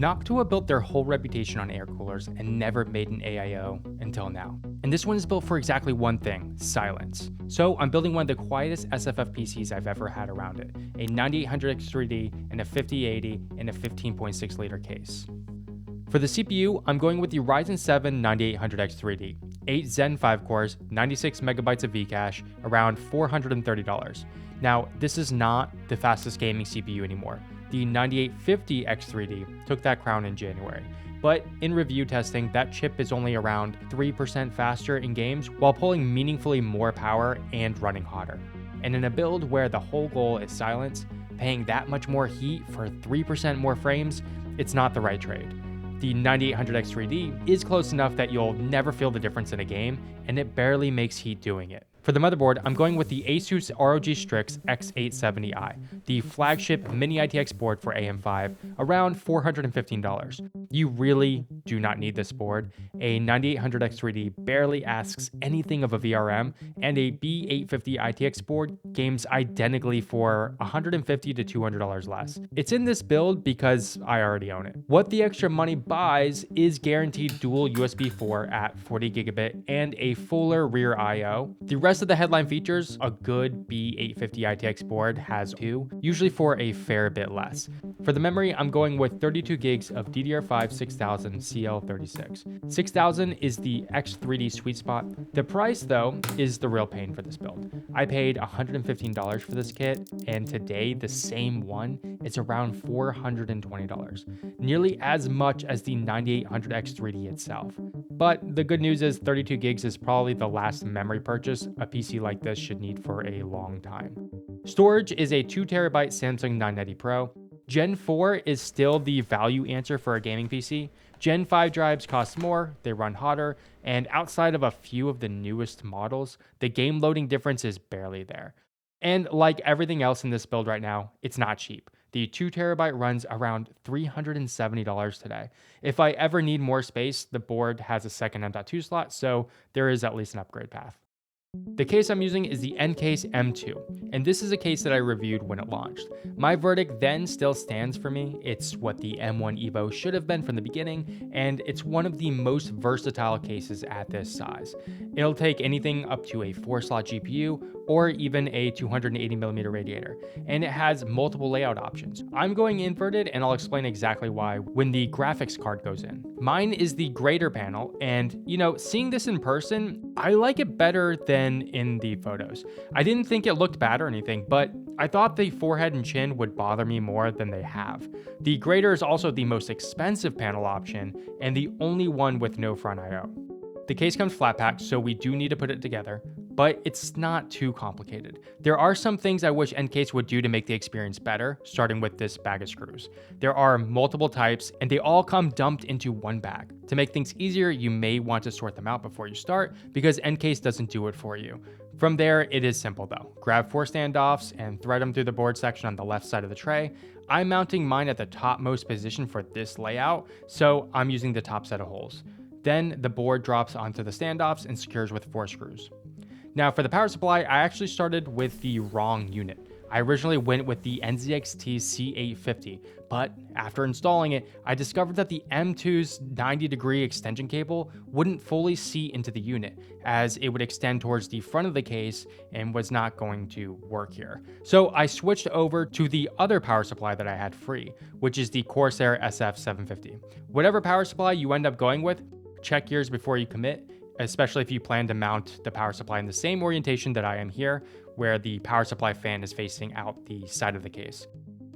Noctua built their whole reputation on air coolers and never made an AIO until now. And this one is built for exactly one thing, silence. So I'm building one of the quietest SFF PCs I've ever had around it, a 9800X3D and a 5080 in a 15.6 liter case. For the CPU, I'm going with the Ryzen 7 9800X3D, 8 Zen 5 cores, 96 megabytes of Vcache, around $430. Now, this is not the fastest gaming CPU anymore. The 9850X3D took that crown in January, but in review testing, that chip is only around 3% faster in games while pulling meaningfully more power and running hotter. And in a build where the whole goal is silence, paying that much more heat for 3% more frames, it's not the right trade. The 9800X3D is close enough that you'll never feel the difference in a game, and it barely makes heat doing it. For the motherboard, I'm going with the Asus ROG Strix X870i, the flagship mini ITX board for AM5, around $415. You really do not need this board. A 9800X3D barely asks anything of a VRM, and a B850 ITX board games identically for $150 to $200 less. It's in this build because I already own it. What the extra money buys is guaranteed dual USB 4 at 40 gigabit and a fuller rear I/O. The rest of the headline features, a good B850 ITX board has too, usually for a fair bit less. For the memory, I'm going with 32 gigs of DDR5 6000 CL36. 6000 is the X3D sweet spot. The price, though, is the real pain for this build. I paid $115 for this kit, and today the same one is around $420, nearly as much as the 9800X3D itself. But the good news is 32 gigs is probably the last memory purchase a PC like this should need for a long time. Storage is a 2TB Samsung 990 Pro. Gen 4 is still the value answer for a gaming PC. Gen 5 drives cost more, they run hotter, and outside of a few of the newest models, the game loading difference is barely there. And like everything else in this build right now, it's not cheap. The 2TB runs around $370 today. If I ever need more space, the board has a second M.2 slot, so there is at least an upgrade path. The case I'm using is the Ncase M2, and this is a case that I reviewed when it launched. My verdict then still stands for me. It's what the M1 Evo should have been from the beginning, and it's one of the most versatile cases at this size. It'll take anything up to a 4-slot GPU or even a 280mm radiator, and it has multiple layout options. I'm going inverted, and I'll explain exactly why when the graphics card goes in. Mine is the greater panel, and seeing this in person, I like it better than in the photos. I didn't think it looked bad or anything, but I thought the forehead and chin would bother me more than they have. The greater is also the most expensive panel option and the only one with no front I/O. The case comes flat packed, so we do need to put it together, but it's not too complicated. There are some things I wish Ncase would do to make the experience better, starting with this bag of screws. There are multiple types, and they all come dumped into one bag. To make things easier, you may want to sort them out before you start, because Ncase doesn't do it for you. From there, it is simple though. Grab 4 standoffs and thread them through the board section on the left side of the tray. I'm mounting mine at the topmost position for this layout, so I'm using the top set of holes. Then the board drops onto the standoffs and secures with 4 screws. Now for the power supply, I actually started with the wrong unit. I originally went with the NZXT C850, but after installing it, I discovered that the M2's 90-degree extension cable wouldn't fully seat into the unit, as it would extend towards the front of the case and was not going to work here. So I switched over to the other power supply that I had free, which is the Corsair SF750. Whatever power supply you end up going with, check yours before you commit, especially if you plan to mount the power supply in the same orientation that I am here, where the power supply fan is facing out the side of the case.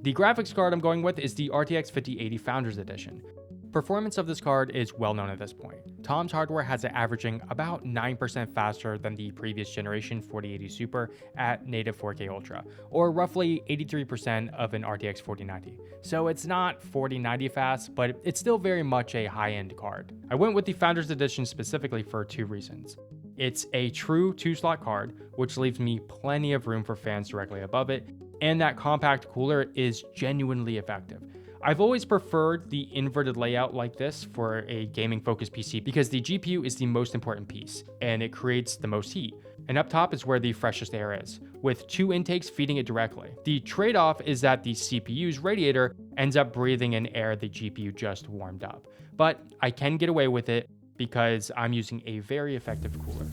The graphics card I'm going with is the RTX 5080 Founders Edition. Performance of this card is well known at this point. Tom's Hardware has it averaging about 9% faster than the previous generation 4080 Super at native 4K Ultra, or roughly 83% of an RTX 4090. So it's not 4090 fast, but it's still very much a high-end card. I went with the Founders Edition specifically for 2 reasons. It's a true 2-slot card, which leaves me plenty of room for fans directly above it, and that compact cooler is genuinely effective. I've always preferred the inverted layout like this for a gaming-focused PC because the GPU is the most important piece, and it creates the most heat. And up top is where the freshest air is, with 2 intakes feeding it directly. The trade-off is that the CPU's radiator ends up breathing in air the GPU just warmed up. But I can get away with it because I'm using a very effective cooler.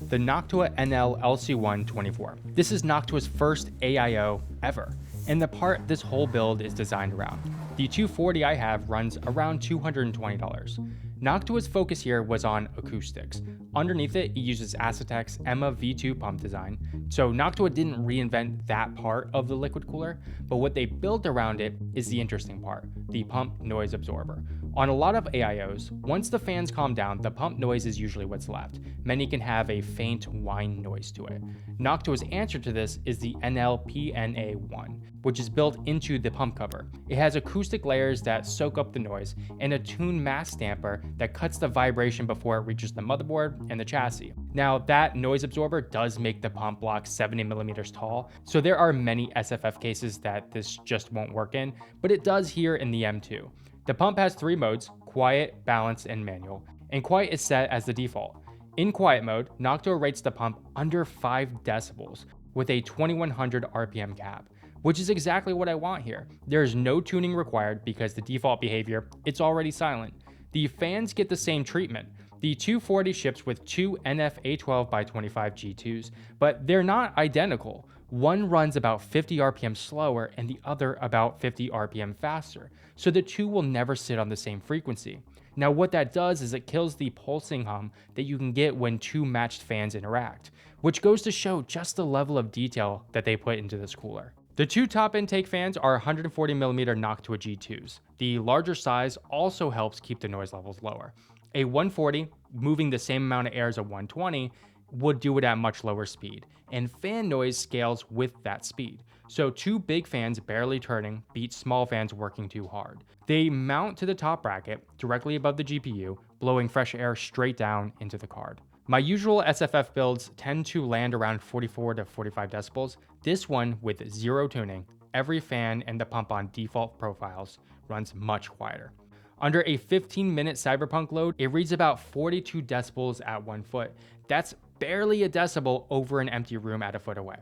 The Noctua NL LC124. This is Noctua's first AIO ever, and the part this whole build is designed around. The 240 I have runs around $220. Noctua's focus here was on acoustics. Underneath it uses Asetek's EMMA V2 pump design, so Noctua didn't reinvent that part of the liquid cooler, but what they built around it is the interesting part, the pump noise absorber. On a lot of AIOs, once the fans calm down, the pump noise is usually what's left. Many can have a faint whine noise to it. Noctua's answer to this is the NL-PNA1, which is built into the pump cover. It has acoustic layers that soak up the noise and a tune mask damper that cuts the vibration before it reaches the motherboard and the chassis. Now, that noise absorber does make the pump block 70 millimeters tall, so there are many SFF cases that this just won't work in, but it does here in the M2. The pump has 3 modes: quiet, balance, and manual, and quiet is set as the default. In quiet mode, Noctua rates the pump under 5 decibels with a 2100 RPM cap, which is exactly what I want here. There is no tuning required because the default behavior, it's already silent. The fans get the same treatment. The 240 ships with 2 NF-A12x25 G2s, but they're not identical. One runs about 50 RPM slower and the other about 50 RPM faster, so the two will never sit on the same frequency. Now what that does is it kills the pulsing hum that you can get when 2 matched fans interact, which goes to show just the level of detail that they put into this cooler. The 2 top intake fans are 140mm Noctua G2s. The larger size also helps keep the noise levels lower. A 140, moving the same amount of air as a 120, would do it at much lower speed, and fan noise scales with that speed. So 2 big fans barely turning beats small fans working too hard. They mount to the top bracket directly above the GPU, blowing fresh air straight down into the card. My usual SFF builds tend to land around 44 to 45 decibels. This one, with 0 tuning, every fan and the pump on default profiles, runs much quieter. Under a 15-minute Cyberpunk load, it reads about 42 decibels at 1 foot. That's barely a decibel over an empty room at a foot away.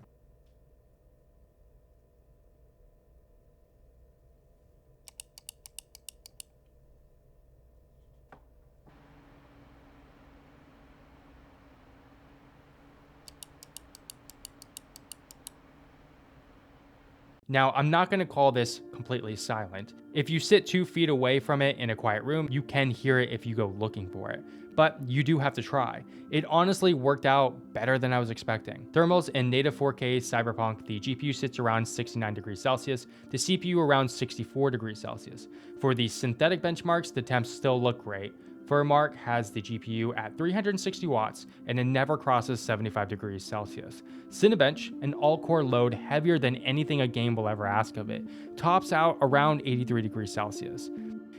Now, I'm not going to call this completely silent. If you sit 2 feet away from it in a quiet room, you can hear it if you go looking for it. But you do have to try. It honestly worked out better than I was expecting. Thermals in native 4K Cyberpunk, the GPU sits around 69 degrees Celsius, the CPU around 64 degrees Celsius. For the synthetic benchmarks, the temps still look great. Furmark has the GPU at 360 watts and it never crosses 75 degrees Celsius. Cinebench, an all-core load heavier than anything a game will ever ask of it, tops out around 83 degrees Celsius.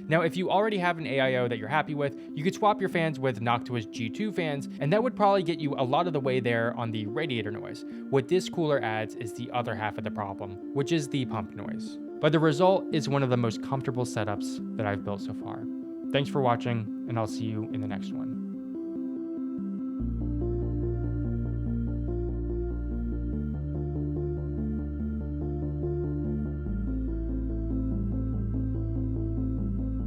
Now, if you already have an AIO that you're happy with, you could swap your fans with Noctua's G2 fans, and that would probably get you a lot of the way there on the radiator noise. What this cooler adds is the other half of the problem, which is the pump noise. But the result is one of the most comfortable setups that I've built so far. Thanks for watching, and I'll see you in the next one.